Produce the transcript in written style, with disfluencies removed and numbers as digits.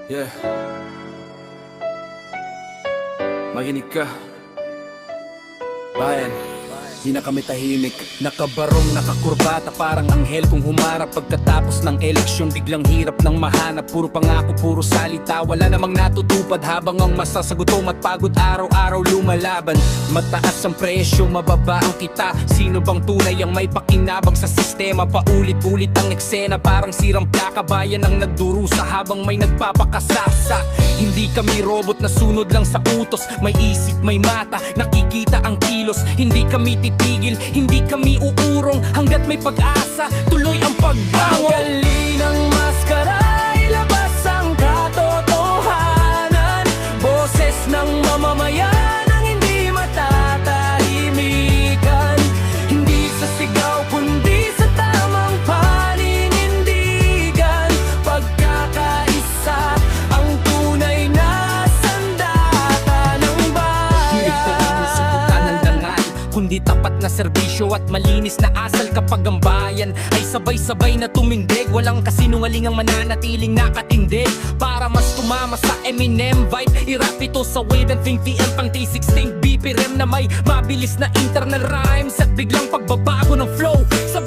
Yeah. Makinig ka. Bayan, di na kami tahimik. Nakabarong, nakakurbata, parang anghel kung humarap. Pagkatapos ng eleksyon, biglang hirap ng mahanap. Puro pangako, puro salita, wala namang natutupad. Habang ang masasagutom at pagod araw-araw lumalaban. Mataas ang presyo, mababa ang kita. Sino bang tunay ang may pakinabang sa sistema? Paulit-ulit ang eksena, parang sirang plaka. Bayan ang nagdurusa habang may nagpapakasasa. Hindi kami robot na sunod lang sa utos. May isip, may mata, nakikita ang kilos. Hindi kami titigil, hindi kami uurong. Hanggat may pag-asa, tuloy ang pagbangon. Tanggalin ang maskara, ilabas ang katotohanan. Boses ng mamamayan ang hindi matatahimikan. Hindi sa sigaw kundi sa tamang paninindigan. Pagkakaisa ang tunay na sandata ng bayan. Hindi ko inusubukan ng dangal, kundi tapat na serbisyo at malinis na asal. Kapag ang bayan ay sabay-sabay na tumindig, walang kasinungaling ang mananatiling nakatindig. Para mas tumama sa Eminem vibe, irap ito sa wave and think PM pang T16 BPM na may mabilis na internal rhymes at biglang pagbabago ng flow. Sa